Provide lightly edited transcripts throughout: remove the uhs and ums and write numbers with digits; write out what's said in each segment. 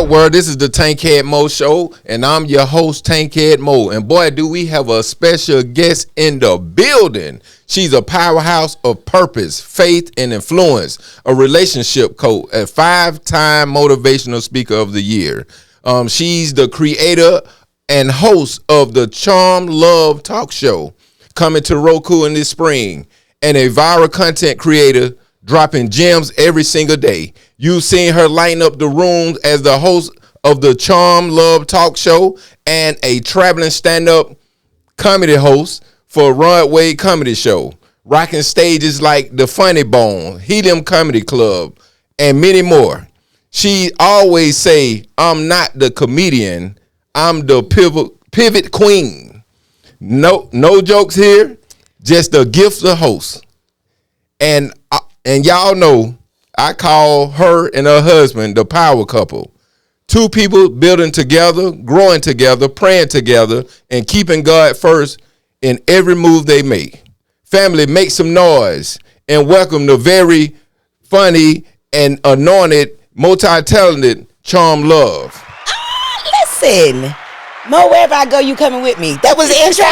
up, world? This is the Tankhead Moe Show, and I'm your host, Tankhead Moe. And boy, do we have a special guest in the building. She's a powerhouse of purpose, faith, and influence, a relationship coach, a 5-time motivational speaker of the year. She's the creator and host of the Charm Love Talk Show, coming to Roku in this spring, and a viral content creator dropping gems every single day. You've seen her lighten up the rooms as the host of the Charm Love Talk Show and a traveling stand-up comedy host for Runway Comedy Show, rocking stages like the Funny Bone, Helium Comedy Club, and many more. She always say, "I'm not the comedian, I'm the pivot queen." No jokes here, just the gift of host. And y'all know I call her and her husband the power couple. Two people building together, growing together, praying together, and keeping God first in every move they make. Family, make some noise and welcome the very funny and anointed, multi-talented Charm Love. Listen, Mo, wherever I go, you coming with me. That was the intro?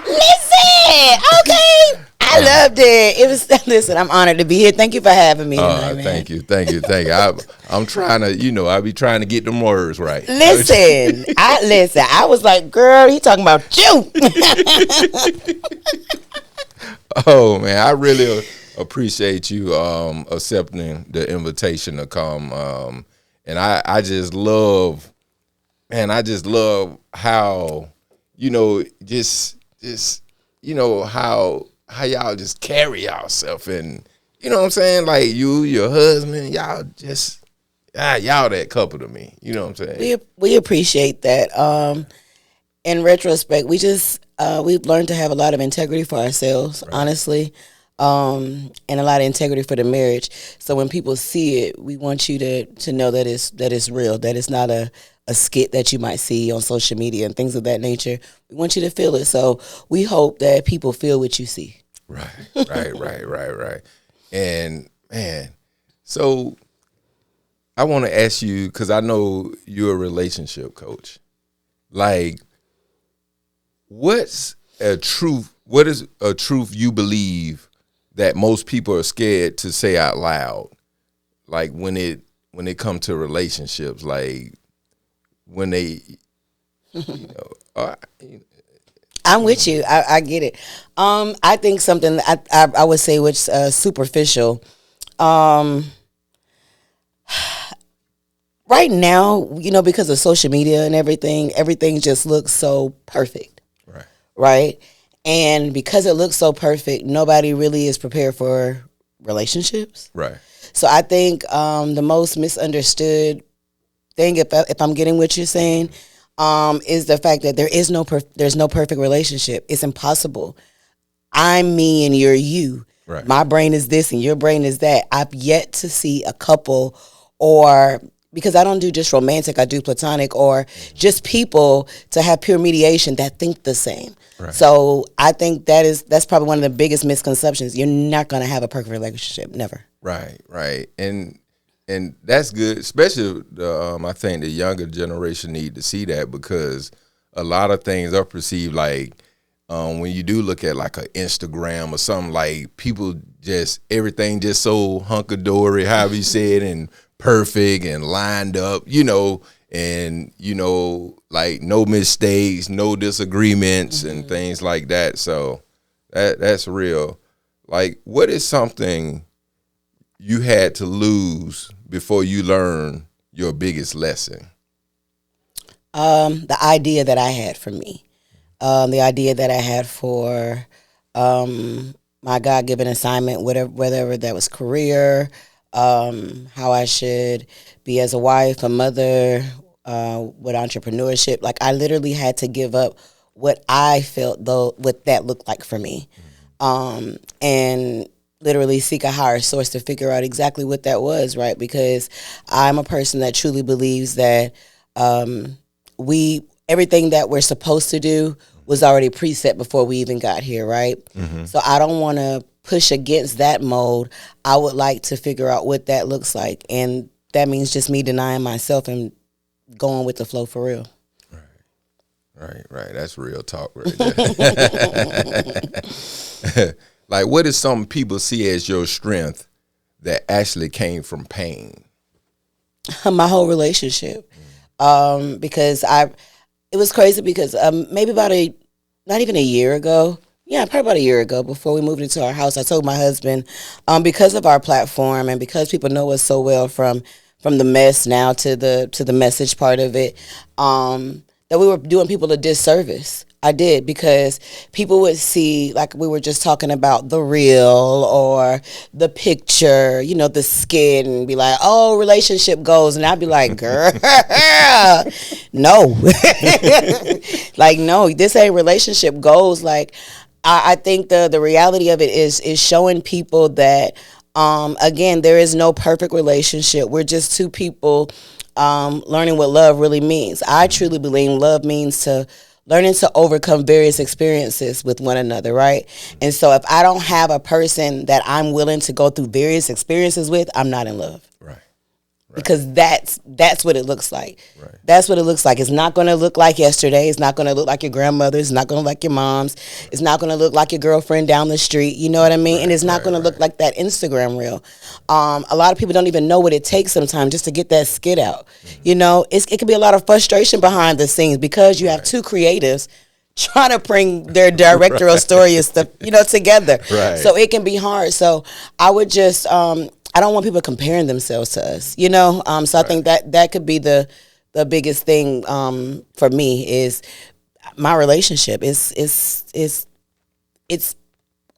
Listen, okay. I loved it. It was. Listen, I'm honored to be here. Thank you for having me tonight, man. Thank you. I'm trying to, I be trying to get them words right. Listen, I was like, girl, he talking about you. Oh man, I really appreciate you accepting the invitation to come. And I just love, man. I just love how, how y'all just carry yourself, and you know what I'm saying? Like you, your husband, y'all just y'all that couple to me. You know what I'm saying? We appreciate that. In retrospect, we've learned to have a lot of integrity for ourselves, right. Honestly, and a lot of integrity for the marriage. So when people see it, we want you to know that it's real, that it's not a skit that you might see on social media and things of that nature. We want you to feel it. So we hope that people feel what you see. Right. And man, so I want to ask you, because I know you're a relationship coach. Like, what is a truth you believe that most people are scared to say out loud? Like when it comes to relationships, like when they, I'm with you. I get it. I think something I would say which superficial. Right now, because of social media and everything just looks so perfect. Right? And because it looks so perfect, nobody really is prepared for relationships. Right. So I think the most misunderstood thing, if I'm getting what you're saying, is the fact that there's no perfect relationship. It's impossible. I'm me and you're you. Right. My brain is this and your brain is that. I've yet to see a couple, or because I don't do just romantic, I do platonic, or just people to have pure mediation that think the same. Right. So I think that's probably one of the biggest misconceptions. You're not going to have a perfect relationship, never. Right. And that's good, especially I think the younger generation need to see that, because a lot of things are perceived like when you do look at like an Instagram or something, like people just, everything just so hunky-dory, however you say it, and perfect and lined up, and, like no mistakes, no disagreements, mm-hmm. and things like that. So that's real. Like, what is something you had to lose before you learn your biggest lesson? The idea that I had for me, the idea that I had for my God-given assignment, whatever that was, career, how I should be as a wife, a mother, with entrepreneurship. Like, I literally had to give up what I felt what that looked like for me, and literally seek a higher source to figure out exactly what that was, right? Because I'm a person that truly believes that everything that we're supposed to do was already preset before we even got here, right? Mm-hmm. So I don't want to push against that mode. I would like to figure out what that looks like, and that means just me denying myself and going with the flow for real. Right. That's real talk right there. Like, what is some people see as your strength that actually came from pain? My whole relationship. Because it was crazy because maybe not even a year ago. Yeah, probably about a year ago, before we moved into our house, I told my husband, because of our platform and because people know us so well from the mess now to the message part of it, that we were doing people a disservice. I did, because people would see, like we were just talking about, the reel or the picture, the skit, and be like, oh, relationship goals. And I'd be like, girl, no. Like, no, this ain't relationship goals. Like, I think the reality of it is showing people that, again, there is no perfect relationship. We're just two people learning what love really means. I truly believe love means learning to overcome various experiences with one another, right? And so if I don't have a person that I'm willing to go through various experiences with, I'm not in love. Right. Because that's what it looks like. Right. That's what it looks like. It's not going to look like yesterday. It's not going to look like your grandmother. It's not going to look like your mom's. It's not going to look like your girlfriend down the street. You know what I mean? And it's not going to look like that Instagram reel. A lot of people don't even know what it takes sometimes just to get that skit out. It can be a lot of frustration behind the scenes because you have two creatives trying to bring their directorial story and stuff, together. Right. So it can be hard. So I would just, I don't want people comparing themselves to us, So I think that could be the biggest thing for me is my relationship. It's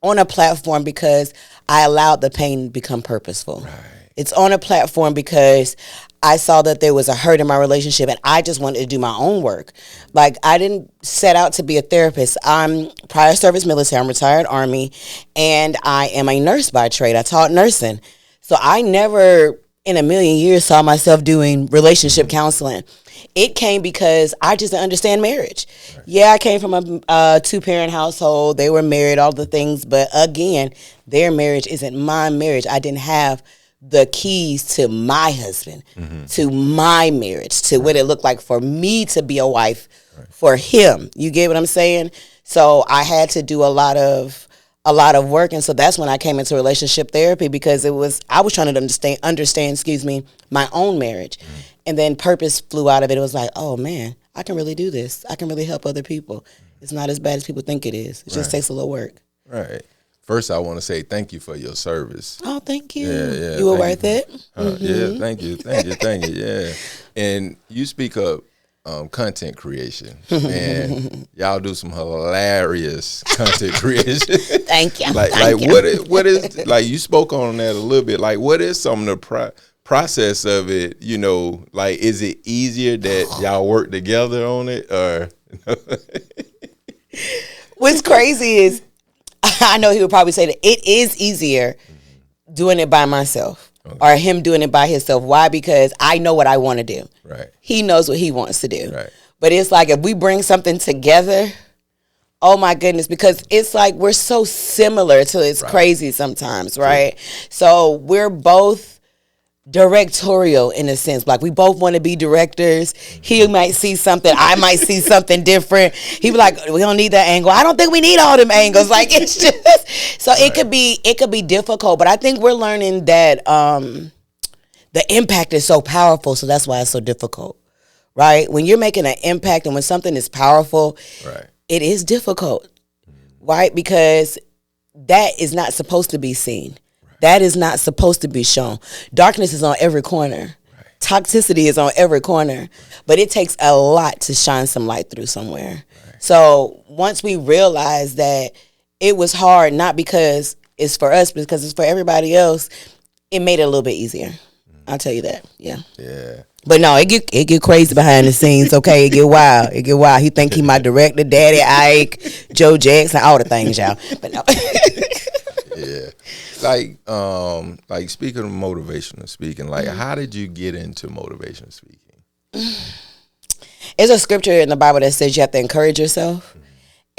on a platform because I allowed the pain to become purposeful. Right. It's on a platform because I saw that there was a hurt in my relationship and I just wanted to do my own work. Like, I didn't set out to be a therapist. I'm prior service military, I'm retired Army, and I am a nurse by trade. I taught nursing. So I never in a million years saw myself doing relationship counseling. It came because I just didn't understand marriage. Right. Yeah, I came from a two-parent household. They were married, all the things. But again, their marriage isn't my marriage. I didn't have the keys to my husband, to my marriage, to what it looked like for me to be a wife for him. You get what I'm saying? So I had to do a lot of work, and so that's when I came into relationship therapy, because I was trying to understand my own marriage. And then purpose flew out of it. It was like, oh man, I can really do this. I can really help other people. It's not as bad as people think it is. It just takes a little work. Right. First, I want to say thank you for your service. Oh, thank you. Yeah, you were worth it. Yeah, thank you. Yeah. And you speak of content creation, and y'all do some hilarious content creation. Thank you. Like what is like, you spoke on that a little bit. Like, what is some of the process of it? Like, is it easier that y'all work together on it, or? What's crazy is, I know he would probably say that it is easier doing it by myself or him doing it by himself. Why? Because I know what I want to do. Right. He knows what he wants to do. Right. But it's like, if we bring something together, oh my goodness, because it's like we're so similar till it's crazy sometimes, right? So we're both directorial in a sense. Like, we both want to be directors. He might see something, I might see something different. He be like, we don't need that angle. I don't think we need all them angles. Like, it's just so it could be difficult, but I think we're learning that the impact is so powerful, so that's why it's so difficult. Right? When you're making an impact and when something is powerful, it is difficult. Right? Because that is not supposed to be seen. That is not supposed to be shown. Darkness is on every corner. Toxicity is on every corner. But it takes a lot to shine some light through somewhere. So once we realized that it was hard, not because it's for us, but because it's for everybody else, it made it a little bit easier. I'll tell you that. Yeah. Yeah. But no, it get crazy behind the scenes, okay? It get wild. It get wild. He think he my director, Daddy Ike, Joe Jackson, all the things, y'all. But no. Yeah. Like speaking of motivational speaking, like, how did you get into motivational speaking? There's a scripture in the Bible that says you have to encourage yourself.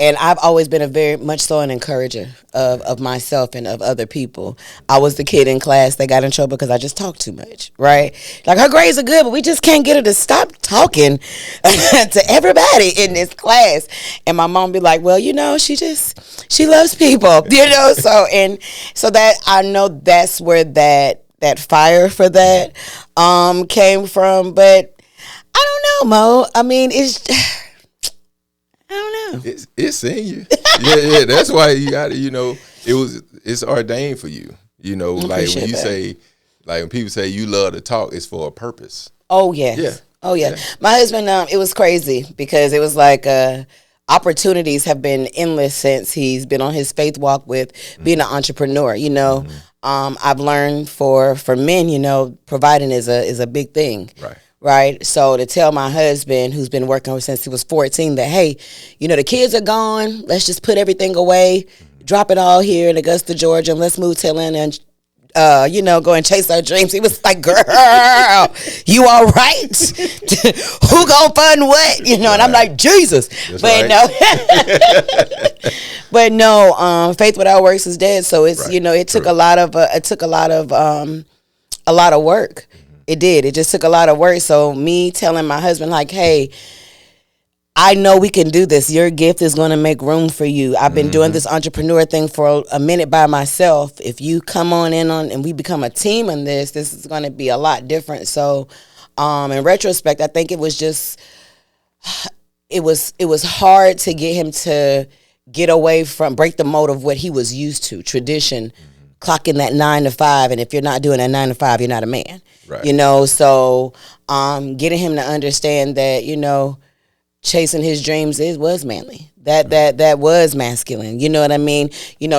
And I've always been a very much so an encourager of myself and of other people. I was the kid in class that got in trouble because I just talked too much, right? Like, her grades are good, but we just can't get her to stop talking to everybody in this class. And my mom be like, well, she loves people, so that I know that's where that fire for that came from. But I don't know, Mo. I mean, I don't know. It's in you. Yeah. That's why you got to, it's ordained for you. Like when you say, like when people say you love to talk, it's for a purpose. Oh, yes. Yeah. Oh, yeah. My husband, it was crazy because it was like opportunities have been endless since he's been on his faith walk with being an entrepreneur, I've learned for men, providing is a big thing. Right. So to tell my husband, who's been working since he was 14, that, hey, the kids are gone. Let's just put everything away, drop it all here in Augusta, Georgia, and let's move to Atlanta and, go and chase our dreams. He was like, girl, you all right? Who gonna fund what? And I'm like, Jesus. That's but no, faith without works is dead. So it's, it took a lot of work. It did. It just took a lot of work. So me telling my husband, like, hey, I know we can do this. Your gift is going to make room for you. I've been doing this entrepreneur thing for a minute by myself. If you come on in and we become a team on this is going to be a lot different. So in retrospect, I think it was just, it was hard to get him to get away from, break the mold of what he was used to, tradition, clocking that 9 to 5. And if you're not doing that 9 to 5, you're not a man. Right. So getting him to understand that, chasing his dreams was manly. That was masculine. You know what I mean?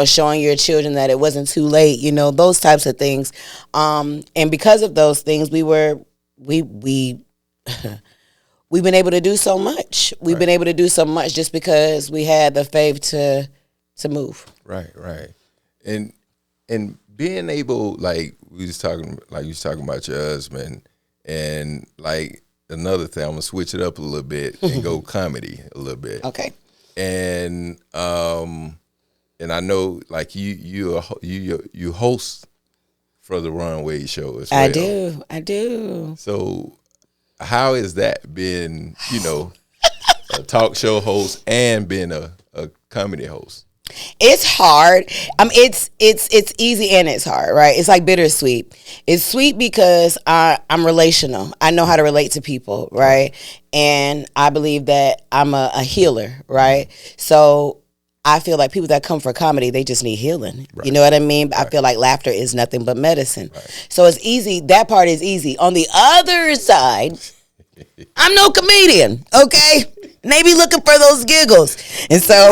Showing your children that it wasn't too late, those types of things. And because of those things, we've been able to do so much. We've been able to do so much just because we had the faith to move. Right. And being able, like you was talking about your husband, and like another thing, I'm gonna switch it up a little bit and go comedy a little bit. Okay. And I know like you host for the Runway Show as well. I do. So how has that been? A talk show host and being a comedy host. It's hard. It's easy and it's hard, right? It's like bittersweet. It's sweet because I'm relational. I know how to relate to people, right? And I believe that I'm a healer, right? So I feel like people that come for comedy, they just need healing. Right. You know what I mean? Right. I feel like laughter is nothing but medicine. Right. So it's easy. That part is easy. On the other side, I'm no comedian, okay? And they be looking for those giggles. And so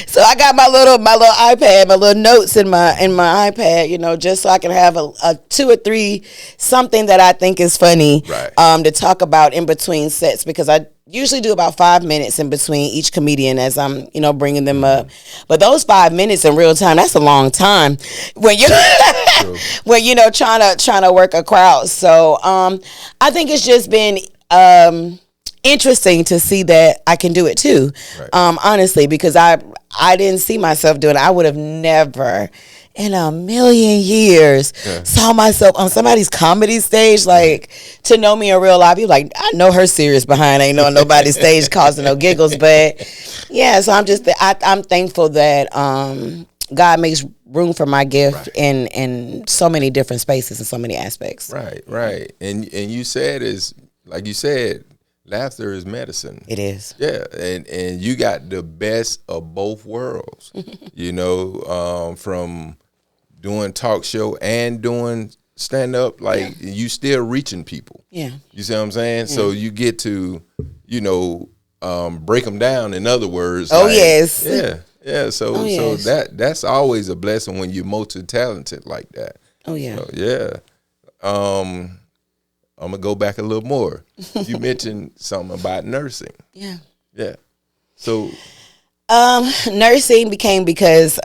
so I got my little iPad, my little notes in my iPad, just so I can have a 2 or 3 something that I think is funny to talk about in between sets, because I usually do about 5 minutes in between each comedian as I'm, bringing them up. But those 5 minutes in real time, that's a long time when you're trying to work a crowd. So I think it's just been interesting to see that I can do it too. Honestly, because I didn't see myself doing it. I would have never in a million years saw myself on somebody's comedy stage. Like, to know me in real life, you're like, I know her serious behind ain't knowing nobody's stage causing no giggles. But yeah, so I'm thankful that God makes room for my gift in so many different spaces and so many aspects. Right. And you said like you said, laughter is medicine. It is. Yeah, and you got the best of both worlds. From doing talk show and doing stand up, like you still reaching people. Yeah. You see what I'm saying? Yeah. So you get to, break them down. In other words. Oh, yes. Yeah. So that's always a blessing when you're multi-talented like that. Oh yeah. So, yeah. I'm gonna go back a little more. You mentioned something about nursing. Yeah. So, nursing became because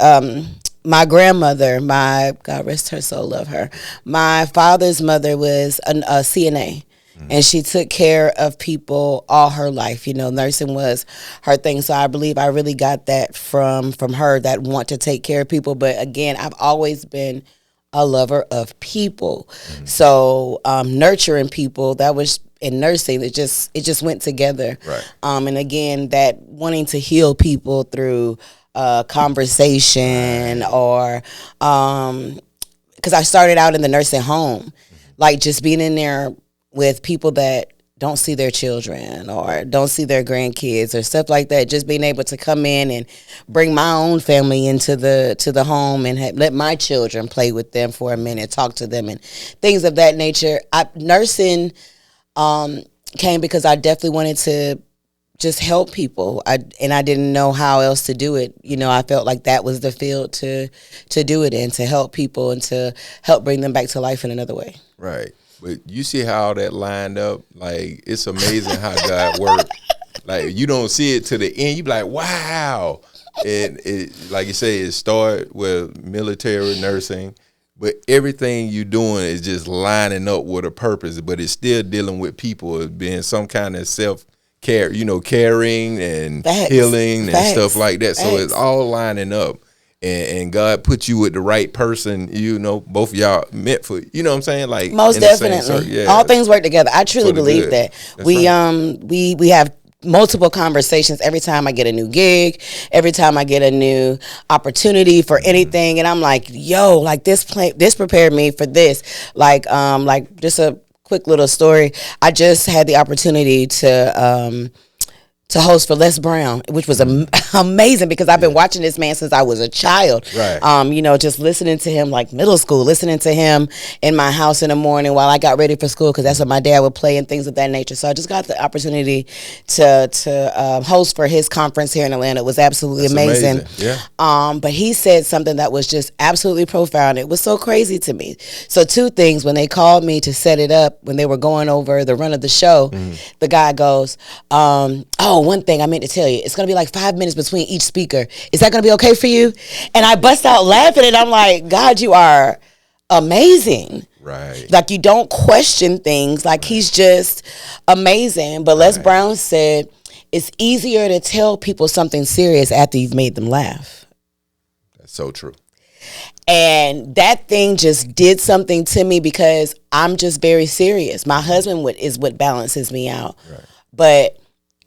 my grandmother, God rest her soul, love her. My father's mother was a CNA. And she took care of people all her life. Nursing was her thing. So I believe I really got that from her, that want to take care of people. But again, I've always been a lover of people. So nurturing people, that was in nursing. It just went together. Right. And again, that wanting to heal people through conversation, or because I started out in the nursing home, like just being in there with people that don't see their children or don't see their grandkids or stuff like that. Just being able to come in and bring my own family into the home and let my children play with them for a minute, talk to them and things of that nature. Nursing came because I definitely wanted to just help people. I didn't know how else to do it. I felt like that was the field to do it in, to help people and to help bring them back to life in another way. Right. But you see how that lined up? Like, it's amazing how God worked. Like, you don't see it to the end. You be like, wow. And it, like you say, it started with military nursing, but everything you're doing is just lining up with a purpose, but it's still dealing with people, being some kind of self-care, caring and Facts. healing and Facts. stuff like that. So Facts. it's all lining up. And God put you with the right person, both of y'all meant for, what I'm saying? Like, most definitely. Yeah. All things work together. I truly believe good. that. That's We right. we have multiple conversations every time I get a new gig, every time I get a new opportunity for anything, and I'm like, yo, like this prepared me for this. Like just a quick little story. I just had the opportunity to host for Les Brown, which was amazing because I've been watching this man since I was a child. Right. Just listening to him like middle school, listening to him in my house in the morning while I got ready for school, because that's what my dad would play and things of that nature. So I just got the opportunity to host for his conference here in Atlanta. It was absolutely amazing. Yeah. But he said something that was just absolutely profound. It was so crazy to me. So two things: when they called me to set it up, when they were going over the run of the show, the guy goes, one thing I meant to tell you, it's going to be like 5 minutes between each speaker. Is that going to be okay for you? And I bust out laughing, and I'm like, God, you are amazing. Right. Like, you don't question things. Like, he's just amazing. But Les Brown said, it's easier to tell people something serious after you've made them laugh. That's so true. And that thing just did something to me because I'm just very serious. My husband is what balances me out. Right. But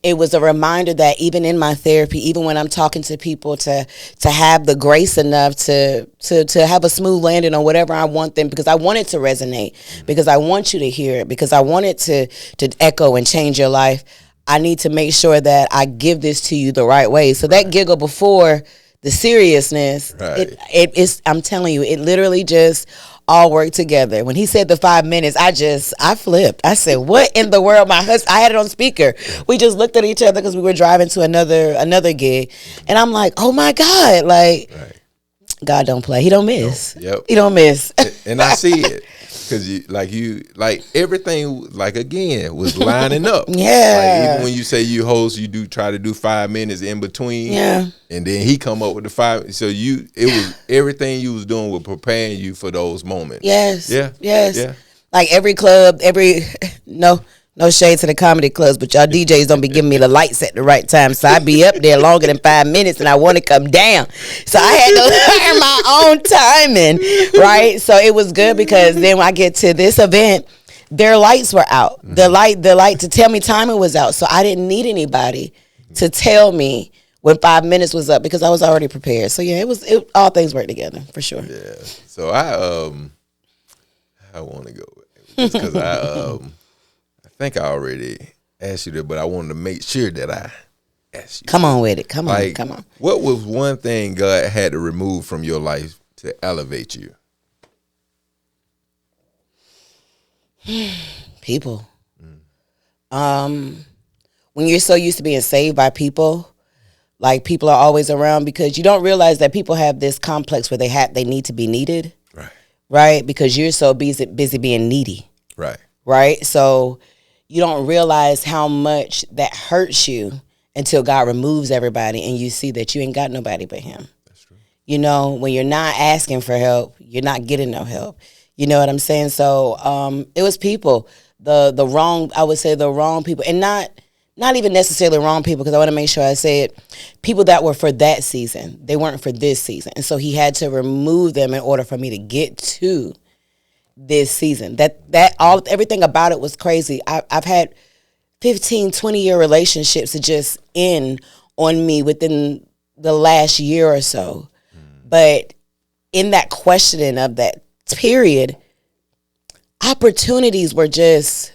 it was a reminder that even in my therapy, even when I'm talking to people, to have the grace enough to have a smooth landing on whatever I want them, because I want it to resonate, because I want you to hear it, because I want it to echo and change your life. I need to make sure that I give this to you the right way. So that giggle before the seriousness, it is, I'm telling you, it literally just all work together. When he said the 5 minutes, I flipped. I said, what in the world? My husband, I had it on speaker. We just looked at each other because we were driving to another gig. And I'm like, oh my God, like, God don't play. He don't miss. Yep. He don't miss. And I see it. Because everything, again, was lining up. Yeah. Like, even when you say you host, you do try to do 5 minutes in between. Yeah. And then he come up with the 5. So it was everything you was doing was preparing you for those moments. Yes. Yeah. Yes. Yeah. Like every club, no shade to the comedy clubs, but y'all DJs don't be giving me the lights at the right time. So I be up there longer than 5 minutes and I want to come down. So I had to learn my own timing, right? So it was good because then when I get to this event, their lights were out. The light to tell me timing was out. So I didn't need anybody to tell me when 5 minutes was up because I was already prepared. So yeah, it all things work together for sure. Yeah. So I want to go because I think I already asked you that, but I wanted to make sure that I asked you. Come on with it. Come on. What was one thing God had to remove from your life to elevate you? People. When you're so used to being saved by people, like people are always around, because you don't realize that people have this complex where they need to be needed. Right? Because you're so busy being needy. Right? So you don't realize how much that hurts you until God removes everybody and you see that you ain't got nobody but him. That's true. When you're not asking for help, you're not getting no help. You know what I'm saying? So it was people. the wrong, I would say the wrong people, and not even necessarily wrong people, because I want to make sure I say it, people that were for that season, they weren't for this season. And so he had to remove them in order for me to get to this season. Everything about it was crazy. I've had 15, 20-year relationships that just end on me within the last year or so. But in that questioning of that period, opportunities were just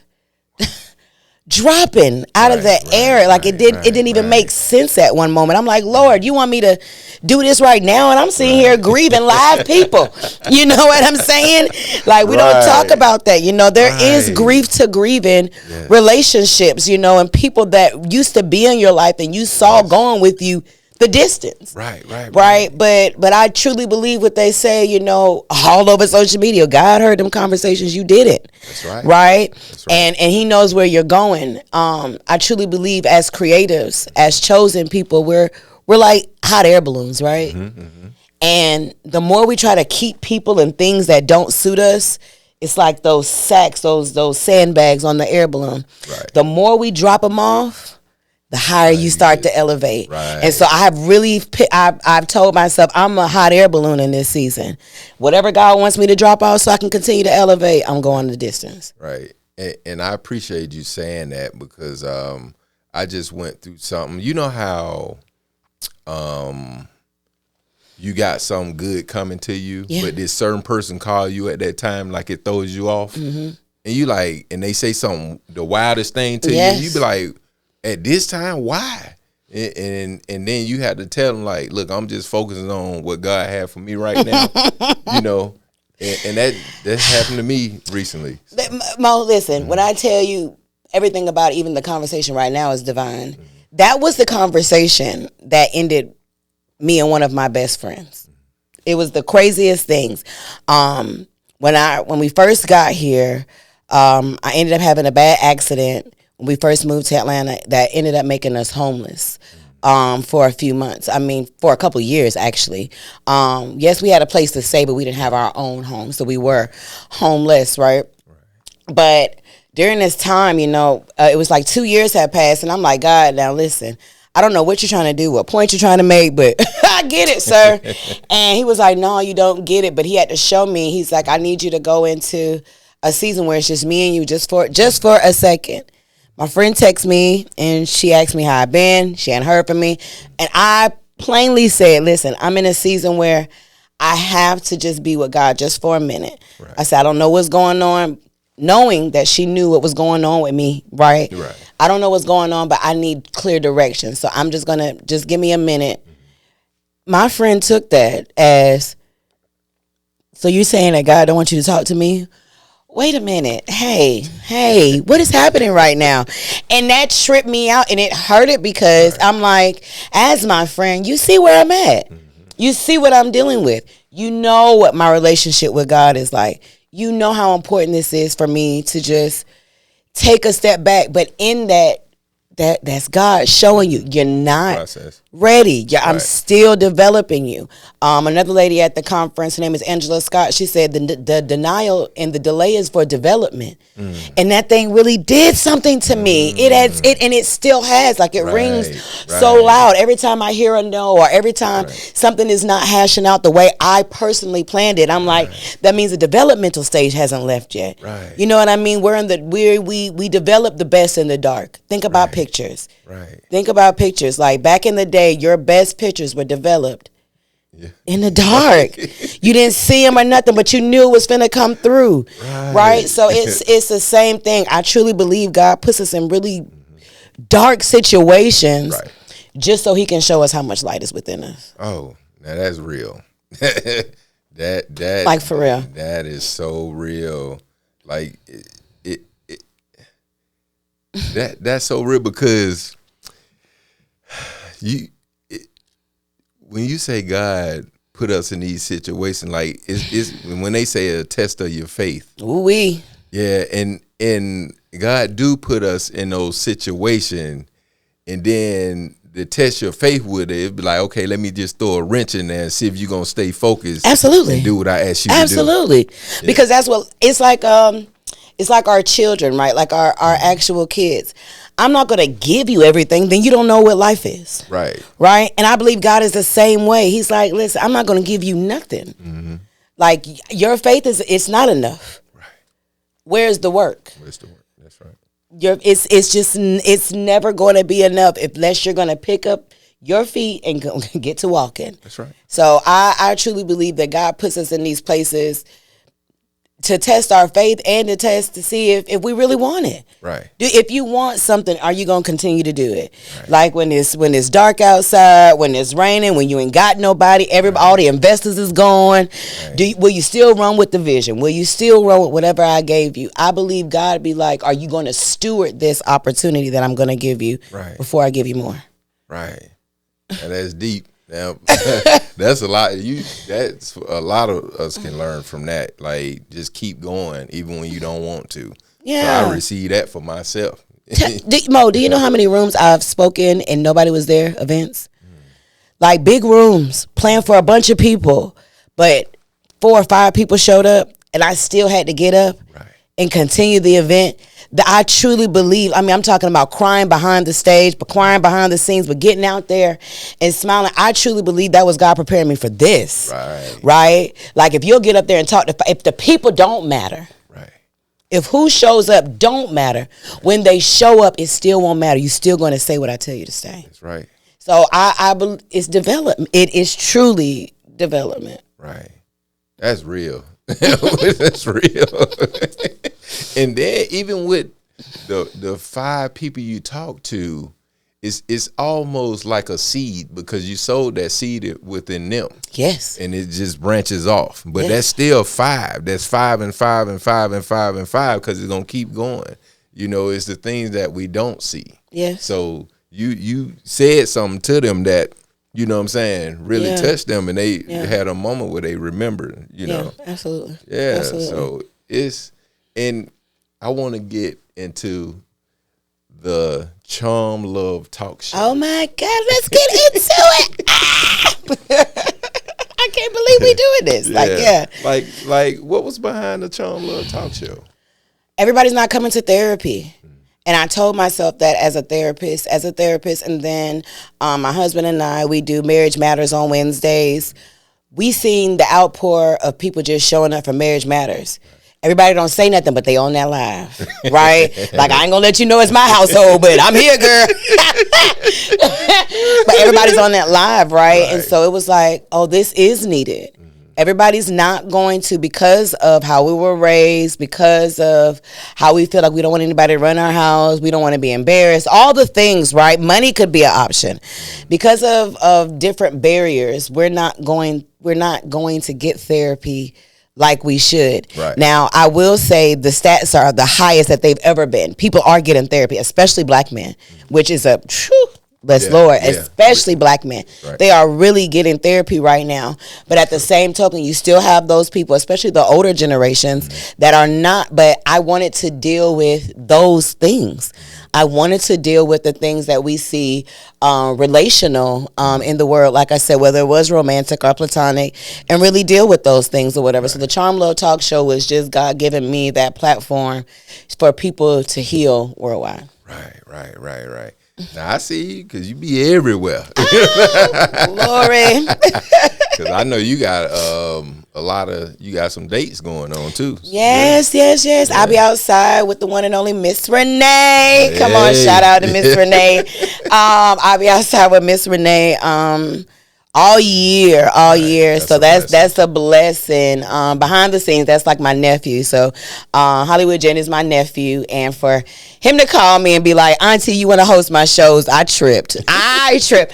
dropping out of the air. Like it didn't even make sense at one moment. I'm like, Lord, you want me to do this right now? And I'm sitting here grieving live people. You know what I'm saying? Like, we don't talk about that. You know, there is grief to grieving relationships, you know, and people that used to be in your life and you saw going with you the distance. Right. But I truly believe what they say, you know, all over social media. God heard them conversations, you didn't. That's right. That's right. And he knows where you're going. I truly believe as creatives, as chosen people, we're like hot air balloons, right? And the more we try to keep people and things that don't suit us, it's like those sacks, those sandbags on the air balloon. The more we drop them off, the higher you start to elevate. And so I have really, I've told myself I'm a hot air balloon in this season. Whatever God wants me to drop out so I can continue to elevate, I'm going the distance. Right. And I appreciate you saying that, because I just went through something. You know how you got something good coming to you, but this certain person call you at that time, like it throws you off. And you like, and they say something, the wildest thing to you, you be like, at this time, why? And then you had to tell them, like, look, I'm just focusing on what God had for me right now, you know. And that happened to me recently. Mo, listen, when I tell you everything about it, even the conversation right now is divine. That was the conversation that ended me and one of my best friends. It was the craziest things. When we first got here, I ended up having a bad accident when we first moved to Atlanta that ended up making us homeless for a few months. I mean, for a couple of years, actually. Yes, we had a place to stay, but we didn't have our own home, so we were homeless, right? But during this time, you know, it was like 2 years had passed, and I'm like, God, now listen, I don't know what you're trying to do, what point you're trying to make, but I get it, sir. And he was like, no, you don't get it. But he had to show me. He's like, I need you to go into a season where it's just me and you just for a second. My friend texted me, and she asked me how I've been. She hadn't heard from me. And I plainly said, listen, I'm in a season where I have to just be with God just for a minute. I said, I don't know what's going on, knowing that she knew what was going on with me, right? I don't know what's going on, but I need clear direction. So I'm just going to just give me a minute. My friend took that as, so you're saying that God don't want you to talk to me? Wait a minute. Hey, what is happening right now? And that tripped me out, and it hurt it because I'm like, as my friend, you see where I'm at. You see what I'm dealing with. You know what my relationship with God is like. You know how important this is for me to just take a step back. But in that's God showing you you're not ready. I'm still developing you. Another lady at the conference, her name is Angela Scott, she said the denial and the delay is for development. And that thing really did something to me. It still has. Like, it rings so loud every time I hear a no, or every time something is not hashing out the way I personally planned it. I'm like, that means the developmental stage hasn't left yet. You know what I mean? We develop the best in the dark. Think about pictures. Think about pictures. Like, back in the day, your best pictures were developed in the dark. You didn't see them or nothing, but you knew it was finna come through. Right? So it's the same thing. I truly believe God puts us in really dark situations just so he can show us how much light is within us. Oh, now that's real. that like, for real. That is so real. Like, that's so real, because when you say God put us in these situations, like, it's when they say a test of your faith. Ooh-wee. Yeah, and God do put us in those situations, and then to test your faith with it, it'd be like, okay, let me just throw a wrench in there and see if you're gonna stay focused. Absolutely. And do what I asked you to do. Absolutely. Because that's what it's like. It's like our children, right? Like our actual kids. I'm not going to give you everything, then you don't know what life is. Right. Right? And I believe God is the same way. He's like, listen, I'm not going to give you nothing. Mm-hmm. Like your faith it's not enough. Right. Where's the work? Where's the work? That's right. It's never going to be enough unless you're going to pick up your feet and go, get to walking. That's right. So I truly believe that God puts us in these places to test our faith and to see if we really want it. Right. If you want something, are you going to continue to do it? Right. Like when it's dark outside, when it's raining, when you ain't got nobody, all the investors is gone. Right. Will you still run with the vision? Will you still run with whatever I gave you? I believe God be like, are you going to steward this opportunity that I'm going to give you before I give you more? Right. And that's deep. Now, that's a lot. That's a lot of us can learn from that. Like, just keep going, even when you don't want to. Yeah, so I receive that for myself. Mo, do you know how many rooms I've spoken and nobody was there? Events, like big rooms, planned for a bunch of people, but 4 or 5 people showed up, and I still had to get up and continue the event. That I truly believe, I mean, I'm talking about crying behind the stage, but crying behind the scenes, but getting out there and smiling. I truly believe that was God preparing me for this. Right? Like if you'll get up there and talk, if the people don't matter, if who shows up don't matter, when they show up, it still won't matter. You're still going to say what I tell you to say. That's right. So I believe it's development. It is truly development. Right. That's real. That's real. And then even with the 5 people you talk to, it's almost like a seed, because you sowed that seed within them. Yes. And it just branches off. But that's still 5. That's 5 and 5 and 5 and 5 and 5, because it's gonna keep going. You know, it's the things that we don't see. Yes. So you said something to them that, you know what I'm saying, really touched them, and they had a moment where they remembered, you know. Absolutely. Yeah, absolutely. So and I want to get into the Charm Love Talk Show. Oh my God, let's get into it. I can't believe we doing this. Like what was behind the Charm Love Talk Show? Everybody's not coming to therapy. And I told myself that as a therapist, and then my husband and I, we do Marriage Matters on Wednesdays. We seen the outpour of people just showing up for Marriage Matters. Everybody don't say nothing, but they on that live, right? Like, I ain't gonna let you know it's my household, but I'm here, girl. But everybody's on that live, right? And so it was like, oh, this is needed. Everybody's not going to, because of how we were raised, because of how we feel like we don't want anybody to run our house, we don't want to be embarrassed, all the things, right? Money could be an option. Because of different barriers, we're not going to get therapy like we should. Right. Now, I will say the stats are the highest that they've ever been. People are getting therapy, especially black men, which is a Lord, especially black men. Right. They are really getting therapy right now. But at the same token, you still have those people, especially the older generations, that are not. But I wanted to deal with those things. I wanted to deal with the things that we see relational in the world, like I said, whether it was romantic or platonic, and really deal with those things or whatever. Right. So the Charm Love Talk Show was just God giving me that platform for people to heal worldwide. Right. Now I see you, because you be everywhere. Glory. Because I know you got you got some dates going on too. Yes. Yeah. I'll be outside with the one and only Miss Renee. Hey. Come on, shout out to Miss Renee. I'll be outside with Miss Renee all year. So that's a blessing. Behind the scenes, that's like my nephew. So Hollywood Jen is my nephew, and for him to call me and be like, Auntie, you want to host my shows? I tripped. I said,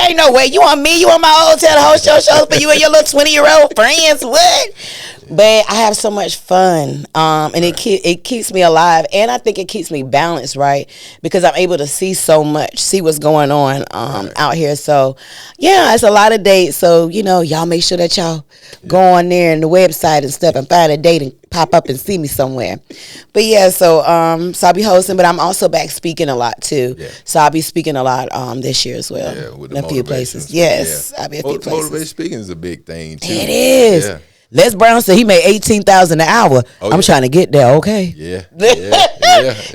ain't no way. You want me? You want my old tell to host your shows for you and your little 20-year-old friends? What? But I have so much fun, and it keeps me alive, and I think it keeps me balanced, right? Because I'm able to see so much, see what's going on out here. So, yeah, it's a lot of dates. So, y'all make sure that y'all go on there and the website and stuff and find a date and pop up and see me somewhere. But yeah, so I'll be hosting, but I'm also back speaking a lot too. Yeah. So I'll be speaking a lot this year as well. Yeah, with the a few places. Yes, I'll be a few places. Motivational speaking is a big thing too. It is. Yeah. Les Brown said he made $18,000 an hour. Oh, I'm trying to get there. Okay. Yeah.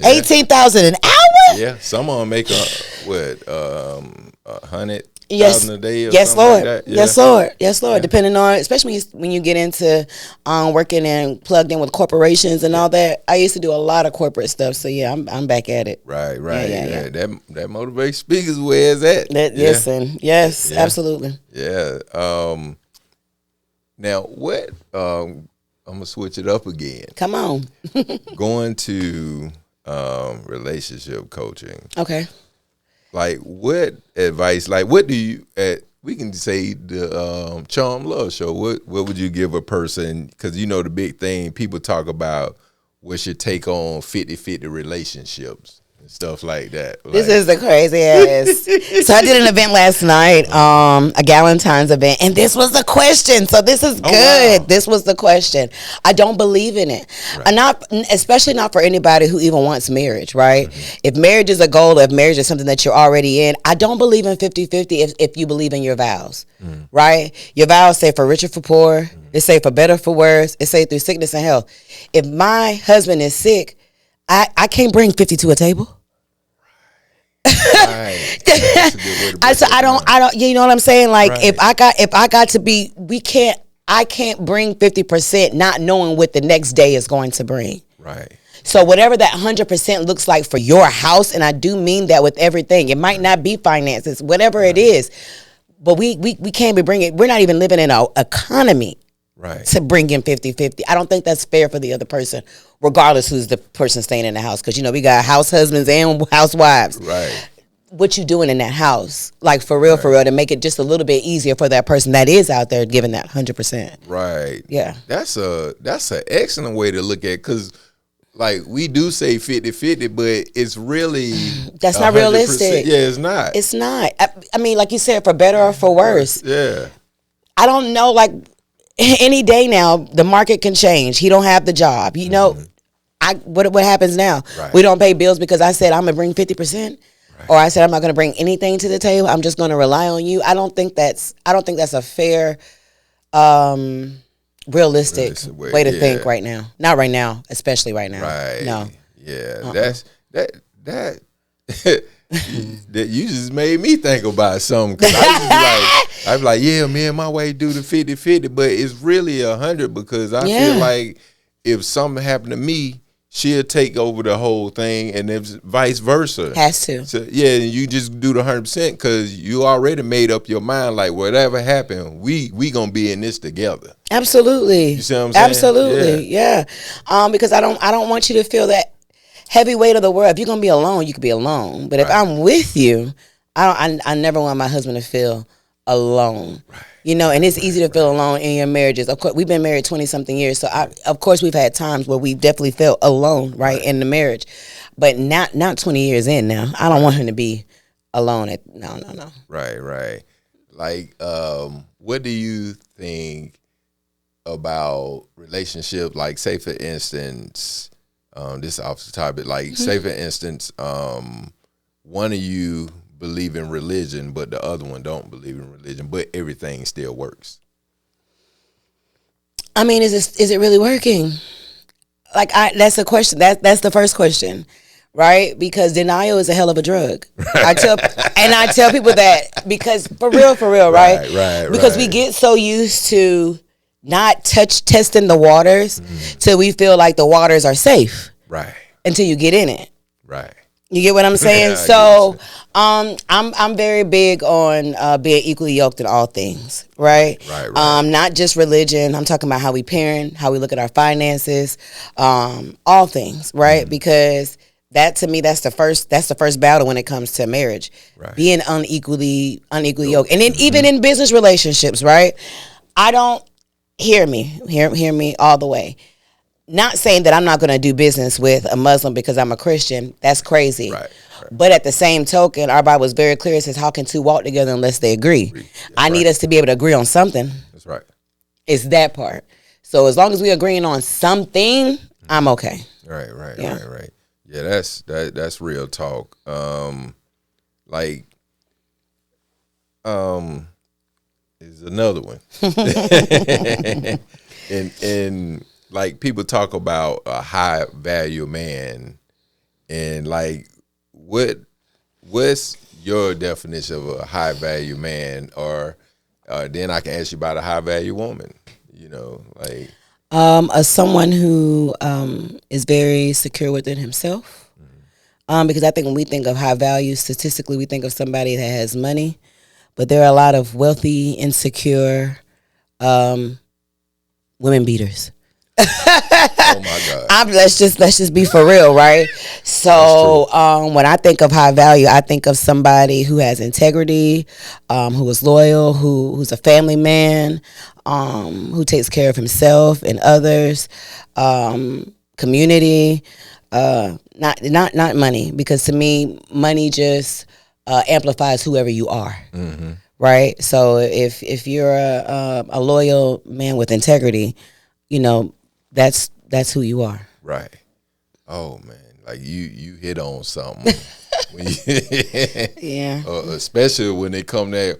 18,000 an hour. Yeah. Some of them make $100,000 Yes, a day or yes, something Lord. like that. Yeah. Yes, Lord. Yes, Lord. Depending on, especially when you get into working and plugged in with corporations and all that. I used to do a lot of corporate stuff, so yeah, I'm back at it. Right. Yeah. That motivates speakers where it's at. Listen, yes, absolutely. Yeah. Now what? I'm gonna switch it up again. Come on. Going to relationship coaching. Okay. Like, what advice? Like, what do you? We can say the Charm Love Show. What would you give a person? Because you know the big thing people talk about. What's your take on 50-50 relationships and stuff like that? This is the crazy ass. So I did an event last night, a Galentine's event, and this was the question. So this is good. Wow. This was the question. I don't believe in it. Right. Especially not for anybody who even wants marriage, right? Mm-hmm. If marriage is a goal, if marriage is something that you're already in, I don't believe in 50-50 if you believe in your vows, right? Your vows say for rich or for poor. It say for better, for worse. It say through sickness and health. If my husband is sick, I can't bring 50 to a table. Right. I don't, you know what I'm saying? Like, right. if I got to be, I can't bring 50% not knowing what the next day is going to bring. Right. So whatever that 100% looks like for your house, and I do mean that with everything, it might not be finances, whatever it is, but we can't be bringing, we're not even living in an economy to bring in 50-50. I don't think that's fair for the other person, regardless who's the person staying in the house. Because, you know, we got house husbands and housewives. Right. What you doing in that house? Like, for real, to make it just a little bit easier for that person that is out there giving that 100%. Right. Yeah. That's an excellent way to look at it, because, like, we do say 50-50, but it's really... That's not realistic. Yeah, it's not. It's not. I mean, like you said, for better or for worse. Yeah. I don't know, like... Any day now, the market can change. He don't have the job. You know, what happens now? Right. We don't pay bills because I said I'm gonna bring 50%, or I said I'm not gonna bring anything to the table. I'm just gonna rely on you. I don't think that's a fair, realistic way to think right now. Not right now, especially right now. Right. No. Yeah. That's that. That you just made me think about something. 'Cause I'm like, yeah, me and my wife do the 50-50, but it's really 100, because I feel like if something happened to me, she'll take over the whole thing, and if vice versa. Has to. So, yeah, you just do the 100% because you already made up your mind, like, whatever happened, we gonna be in this together. Absolutely. You see what I'm saying? Absolutely, yeah. Because I don't want you to feel that heavy weight of the world. If you're gonna be alone, you could be alone. But if I'm with you, I never want my husband to feel alone. Right. You know, and it's easy to feel alone in your marriages. Of course, we've been married 20-something years, so of course we've had times where we definitely felt alone, right, in the marriage. But not 20 years in now. I don't want him to be alone. No. Right. Like, what do you think about relationship? Like, say for instance, this is off the topic. Like, say for instance, one of you believe in religion, but the other one don't believe in religion, but everything still works. I mean, is it really working? Like, that's the question. That's the first question, right? Because denial is a hell of a drug. I tell people that because for real, right? Right. Because we get so used to not testing the waters till we feel like the waters are safe. Right. Until you get in it. Right. You get what I'm saying? So I'm very big on being equally yoked in all things, right? Right. Not just religion. I'm talking about how we parent, how we look at our finances, all things, right? Because that, to me, that's the first battle when it comes to marriage. Right. Being unequally yoked. And then even in business relationships, right? I don't hear me all the way. Not saying that I'm not going to do business with a Muslim because I'm a Christian. That's crazy. Right. But at the same token, our Bible is very clear. It says, how can two walk together unless they agree? I need us to be able to agree on something. That's right. It's that part. So as long as we're agreeing on something, I'm okay. Right. Yeah, that's real talk. Is another one. And like people talk about a high value man, and like what's your definition of a high value man, or then I can ask you about a high value woman. Like someone who is very secure within himself. Because I think when we think of high value, statistically, we think of somebody that has money, but there are a lot of wealthy, insecure women beaters. Oh my God! Let's just be for real, right? So when I think of high value, I think of somebody who has integrity, who is loyal, who's a family man, who takes care of himself and others, community, not money, because to me, money just amplifies whoever you are. Mm-hmm. Right? So if you're a loyal man with integrity, that's who you are. Right. Oh man, like you hit on something. Yeah. Especially when they come there,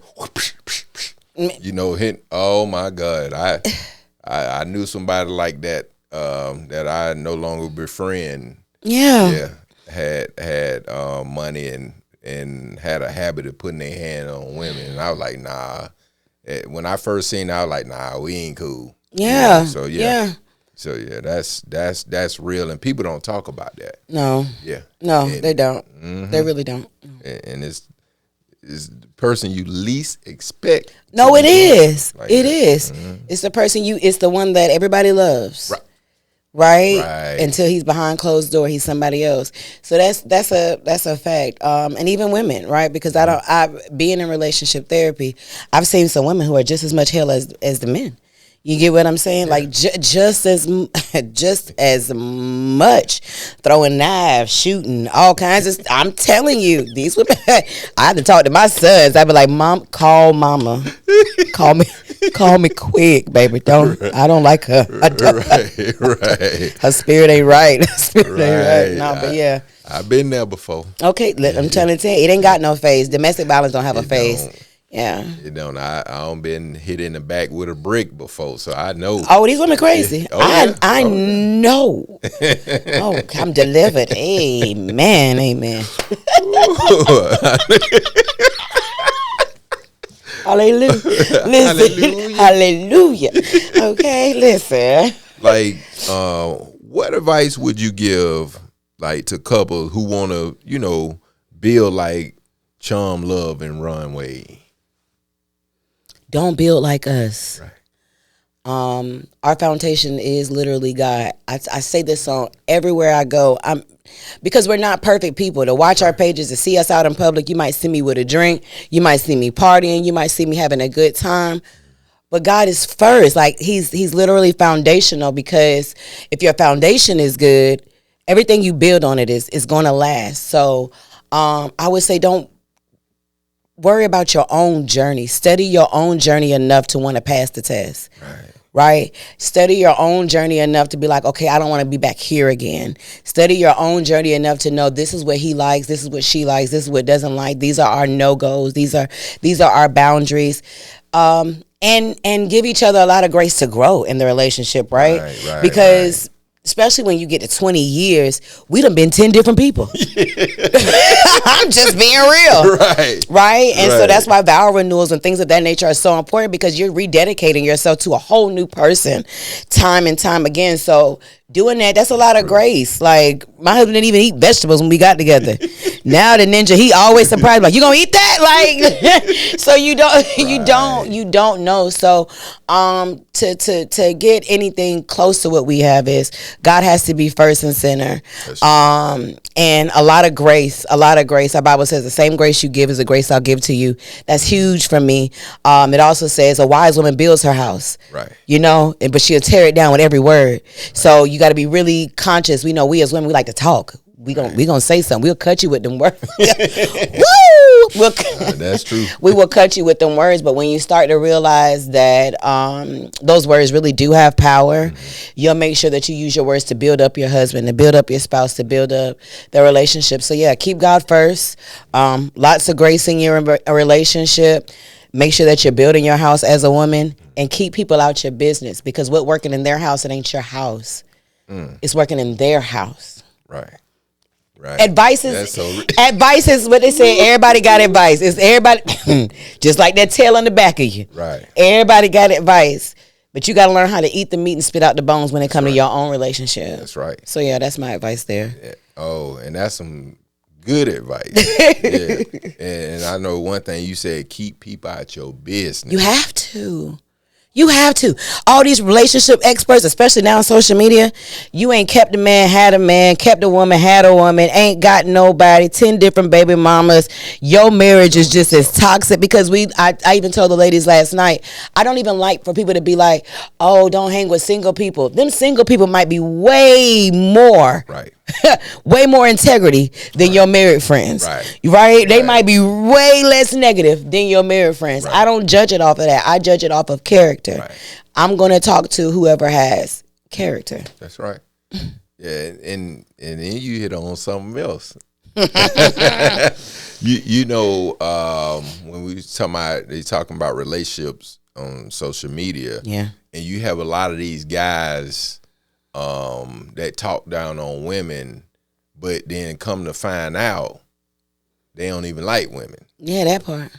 hit. Oh my God, I knew somebody like that that I no longer befriend. Yeah. Yeah. Had money and had a habit of putting their hand on women, and I was like, nah. When I first seen it, I was like, nah, we ain't cool. Yeah. So yeah. So yeah, that's real, and people don't talk about that. No. Yeah. No, they don't. Mm-hmm. They really don't. And it's the person you least expect. No, it is. Like it that. is. Mm-hmm. It's the person it's the one that everybody loves. Right? Until he's behind closed door, he's somebody else. So that's a fact. And even women, right? Because being in relationship therapy, I've seen some women who are just as much hell as the men. You get what I'm saying? Yeah. Like just as much throwing knives, shooting, all kinds of. I'm telling you, these women. I had to talk to my sons. I'd be like, "Mom, call mama, call me quick, baby. I don't like her. Right. Her spirit ain't right. Her spirit ain't right. No, but yeah, I've been there before. Okay, I'm trying to tell you, it ain't got no phase. Domestic violence don't have a phase. Don't. Yeah. I don't been hit in the back with a brick before, so I know. Oh, these women crazy. Yeah. I know. Oh, I'm delivered. Amen. Hallelujah. Listen. Hallelujah. Okay, listen. Like, what advice would you give, like, to couples who want to, build like Chum, Love, and Runway? Don't build like us. Right. Our foundation is literally God. I say this song everywhere I go. Because we're not perfect people. To watch our pages, to see us out in public, you might see me with a drink, you might see me partying, you might see me having a good time. But God is first. Like he's literally foundational, because if your foundation is good, everything you build on it is going to last. So I would say don't worry about your own journey. Study your own journey enough to want to pass the test. Right? Study your own journey enough to be like, okay, I don't want to be back here again. Study your own journey enough to know this is what he likes, this is what she likes, this is what doesn't like. These are our no-goes. These are our boundaries. And give each other a lot of grace to grow in the relationship, right? Because especially when you get to 20 years, we done been 10 different people. I'm just being real. Right? And so that's why vow renewals and things of that nature are so important, because you're rededicating yourself to a whole new person time and time again. So doing that's a lot of grace. Like, my husband didn't even eat vegetables when we got together. Now the ninja, he always surprised, like, you gonna eat that? Like, so you don't know. So to get anything close to what we have is God has to be first and center. And a lot of grace. Our Bible says the same grace you give is the grace I'll give to you. That's huge for me. It also says a wise woman builds her house. Right. But she'll tear it down with every word. So you got to be really conscious. We know we as women, we like to talk. We gonna say something. We'll cut you with them words. Woo! That's true. We will cut you with them words, but when you start to realize that those words really do have power, you'll make sure that you use your words to build up your husband, to build up your spouse, to build up their relationship. So yeah, keep God first. Lots of grace in your relationship. Make sure that you're building your house as a woman, and keep people out your business, because what working in their house, it ain't your house. It's working in their house. Right. Advice is what they say. Everybody got advice. It's everybody, just like that tail on the back of you. Right. Everybody got advice, but you got to learn how to eat the meat and spit out the bones when it comes to your own relationship. That's right. So yeah, that's my advice there. Yeah. Oh, and that's some good advice. Yeah. And I know one thing you said: keep people out your business. You have to. You have to. All these relationship experts, especially now on social media, you ain't kept a man, had a man, kept a woman, had a woman, ain't got nobody, 10 different baby mamas. Your marriage is just as toxic, because I even told the ladies last night, I don't even like for people to be like, oh, don't hang with single people. Them single people might be way more. Right. way more integrity than your married friends. Right? They might be way less negative than your married friends. I don't judge it off of that. I judge it off of character. I'm going to talk to whoever has character. That's right. Yeah, and then you hit on something else. you know, when we talking about relationships on social media, and you have a lot of these guys that talk down on women, but then come to find out they don't even like women. Yeah, that part.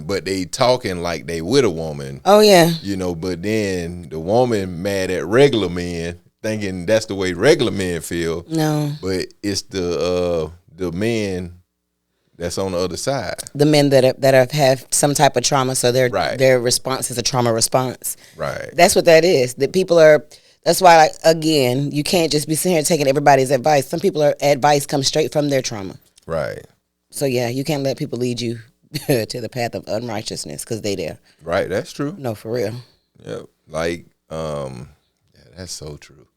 But they talking like they with a woman. Oh yeah. You know, but then the woman mad at regular men, thinking that's the way regular men feel. No. But it's the men that's on the other side. The men that have had some type of trauma, so their response is a trauma response. Right. That's what that is. That people are. That's why, like, again, you can't just be sitting here taking everybody's advice. Some people advice comes straight from their trauma. Right. So yeah, you can't let people lead you to the path of unrighteousness, because they there. Right. That's true. No, for real. Yeah. Like, yeah, that's so true.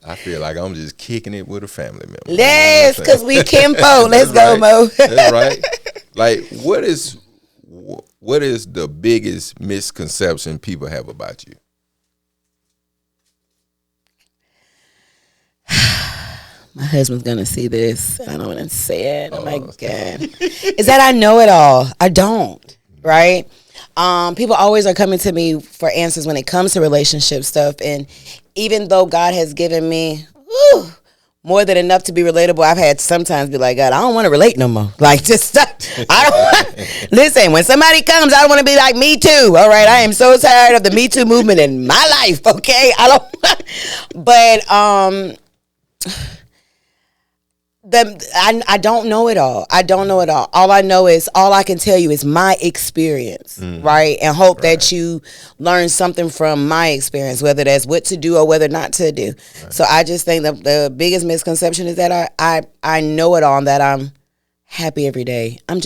I feel like I'm just kicking it with a family member. Yes, because we kinfolk. Let's go, Mo. That's right. Like, what is the biggest misconception people have about you? My husband's gonna see this. I don't want to say it. Oh my God. Is that I know it all. I don't. Right? People always are coming to me for answers when it comes to relationship stuff. And even though God has given me more than enough to be relatable, I've had sometimes be like, God, I don't want to relate no more. Like, just stop. Listen, when somebody comes, I don't want to be like Me Too. All right? I am so tired of the Me Too movement in my life. Okay? I don't know it all. I don't know it all. All I can tell you is my experience, right? And hope that you learn something from my experience, whether that's what to do or whether not to do. Right. So I just think the biggest misconception is that I know it all, and that I'm happy every day. I'm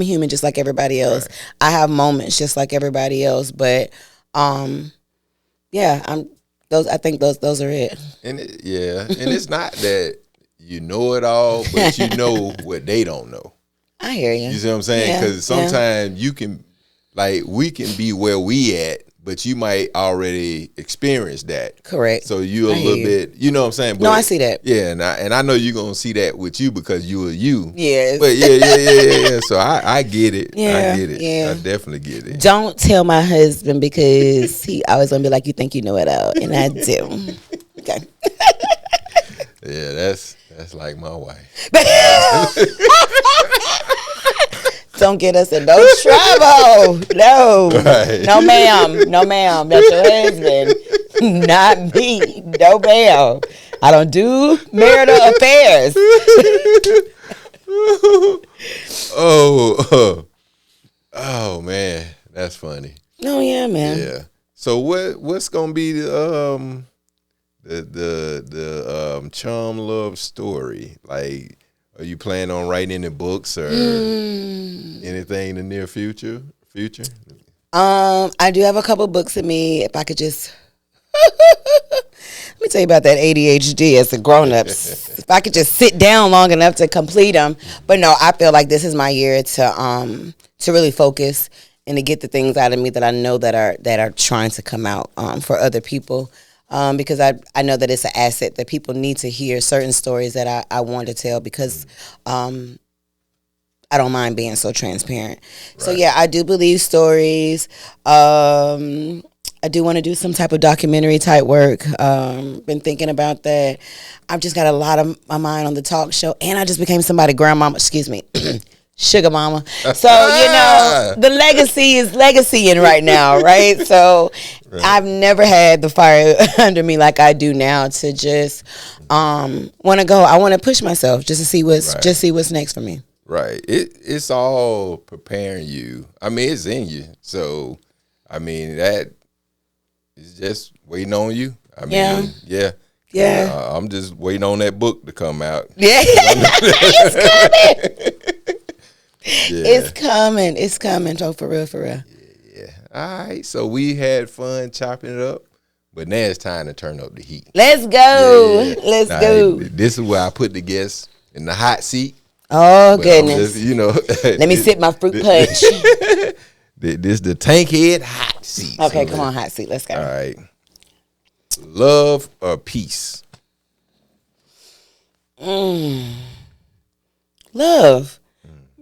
human just like everybody else. Right. I have moments just like everybody else, but yeah, I think those are it. And and it's not that you know it all, but you know what they don't know. I hear you. You see what I'm saying? Because sometimes you can, like, we can be where we at, but you might already experience that. Correct. So you're a little bit, you know what I'm saying? But, no, I see that. Yeah, and I know you're going to see that with you because you are you. Yes. But yeah. So I get it. Yeah, I get it. Yeah. I definitely get it. Don't tell my husband, because he always going to be like, you think you know it all. And I do. Okay. Yeah, that's like my wife. Don't get us in no trouble. No. Right. No, ma'am. No, ma'am. That's your husband. Not me. No, ma'am. I don't do marital affairs. Oh, man. That's funny. Oh, yeah, man. Yeah. So what's going to be the charm love story? Like, are you planning on writing any books or anything in the near future? I do have a couple books in me. If I could just let me tell you about that ADHD as a grown-ups. If I could just sit down long enough to complete them. But no, I feel like this is my year to really focus and to get the things out of me that I know that are trying to come out for other people. Because I know that it's an asset that people need to hear certain stories that I want to tell, because I I don't mind being so transparent. Right. So yeah, I do believe stories. I do want to do some type of documentary type work. Been thinking about that. I've just got a lot of my mind on the talk show, and I just became somebody grandmama. Excuse me. Sugar mama. So, the legacy is legacying right now, right? So right. I've never had the fire under me like I do now to just want to go. I want to push myself just to see what's next for me. Right. It's all preparing you. I mean, it's in you. So, I mean, that is just waiting on you. I mean, yeah. I'm just waiting on that book to come out. Yeah. It's coming. Yeah. It's coming. So for real. Yeah. All right. So we had fun chopping it up, but now it's time to turn up the heat. Let's go. Yeah. Let's go. This is where I put the guests in the hot seat. Oh, goodness. Just, let me sip my fruit punch. This the Tankhead hot seat. Okay, come on, hot seat. Let's go. All right. Love or peace? Love.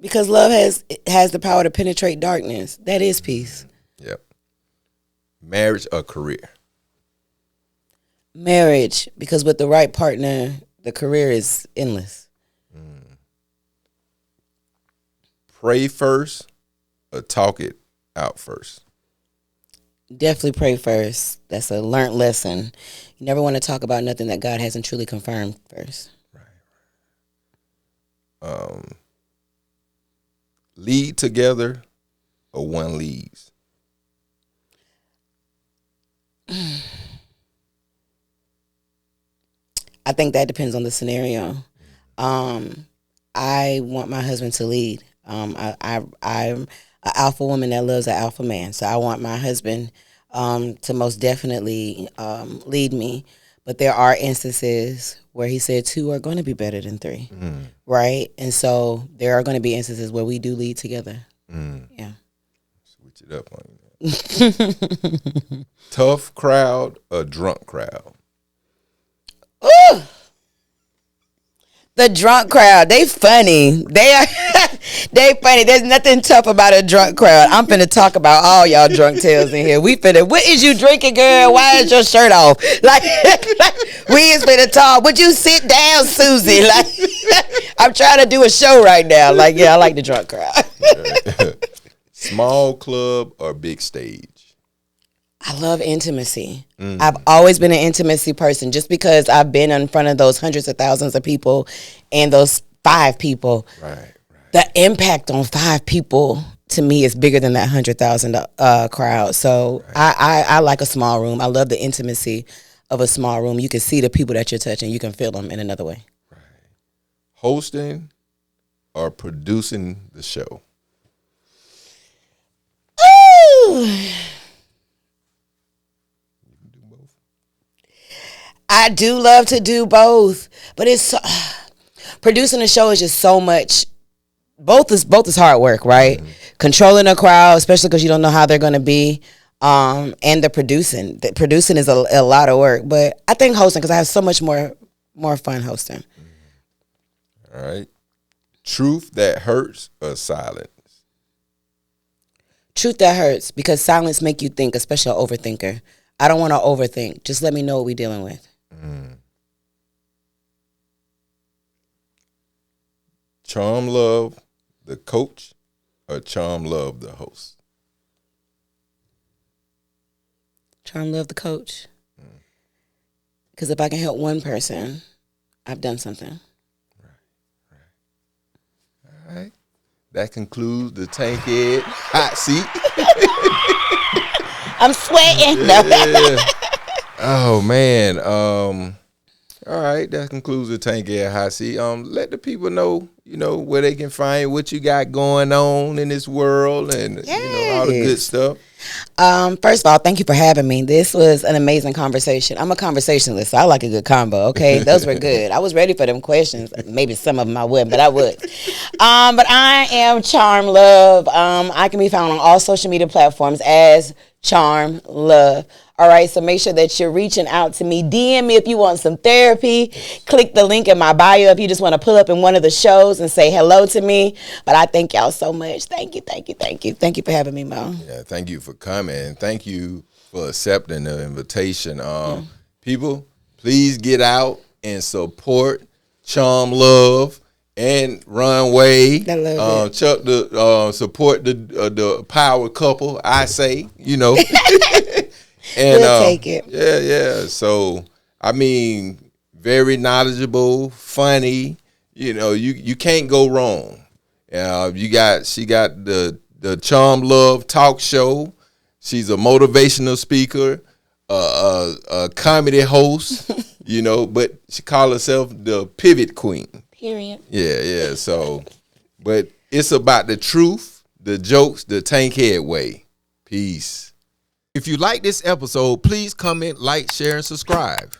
Because love has the power to penetrate darkness. That is peace. Yep. Marriage or career? Marriage, because with the right partner, the career is endless. Pray first or talk it out first? Definitely pray first. That's a learned lesson. You never want to talk about nothing that God hasn't truly confirmed first. Right. Lead together or one leads? I think that depends on the scenario. I want my husband to lead. I'm an alpha woman that loves an alpha man. So I want my husband to most definitely lead me. But there are instances where he said 2 are going to be better than 3, right? And so there are going to be instances where we do lead together. Yeah. Switch it up on you. Tough crowd or drunk crowd? Ooh. The drunk crowd, they funny. They funny. There's nothing tough about a drunk crowd. I'm finna talk about all y'all drunk tales in here. What is you drinking, girl? Why is your shirt off? Like we is finna talk. Would you sit down, Susie? Like, I'm trying to do a show right now. Like, yeah, I like the drunk crowd. Small club or big stage? I love intimacy. I've always been an intimacy person. Just because I've been in front of those hundreds of thousands of people and those 5 people, right. The impact on 5 people to me is bigger than that 100,000 crowd. So right. I like a small room. I love the intimacy of a small room. You can see the people that you're touching. You can feel them in another way. Right. Hosting or producing the show? Ooh. I do love to do both, but it's producing a show is just so much. Both is hard work, right? Controlling a crowd, especially because you don't know how they're going to be, and the producing. The producing is a lot of work, but I think hosting, because I have so much more fun hosting. All right, truth that hurts or silence? Truth that hurts, because silence make you think, especially an overthinker. I don't want to overthink. Just let me know what we're dealing with. Charm Love, the coach, or Charm Love, the host? Charm Love, the coach. Because if I can help one person, I've done something. Right. All right. That concludes the Tankhead hot seat. I'm sweating. Yeah. Oh, man. All right, that concludes the Tankhead hot seat. Let the people know, where they can find what you got going on in this world and all the good stuff. First of all, thank you for having me. This was an amazing conversation. I'm a conversationalist, so I like a good combo. Okay, those were good. I was ready for them questions. Maybe some of them I wouldn't, but I would. But I am Charm Love. I can be found on all social media platforms as Charm Love. All right, so make sure that you're reaching out to me. DM me if you want some therapy. Click the link in my bio if you just want to pull up in one of the shows and say hello to me. But I thank y'all so much. Thank you, thank you, thank you. Thank you for having me, Mo. Yeah, thank you for coming. Thank you for accepting the invitation. People, please get out and support Charm Love and Runway. I love it. Chuck support the power couple. I say, and We'll take it. Yeah. So I mean, very knowledgeable, funny. You can't go wrong. She got the Charm Love talk show. She's a motivational speaker, a comedy host. But she calls herself the Pivot Queen. Period. Yeah. So, but it's about the truth, the jokes, the Tankhead way. Peace. If you like this episode, please comment, like, share, and subscribe.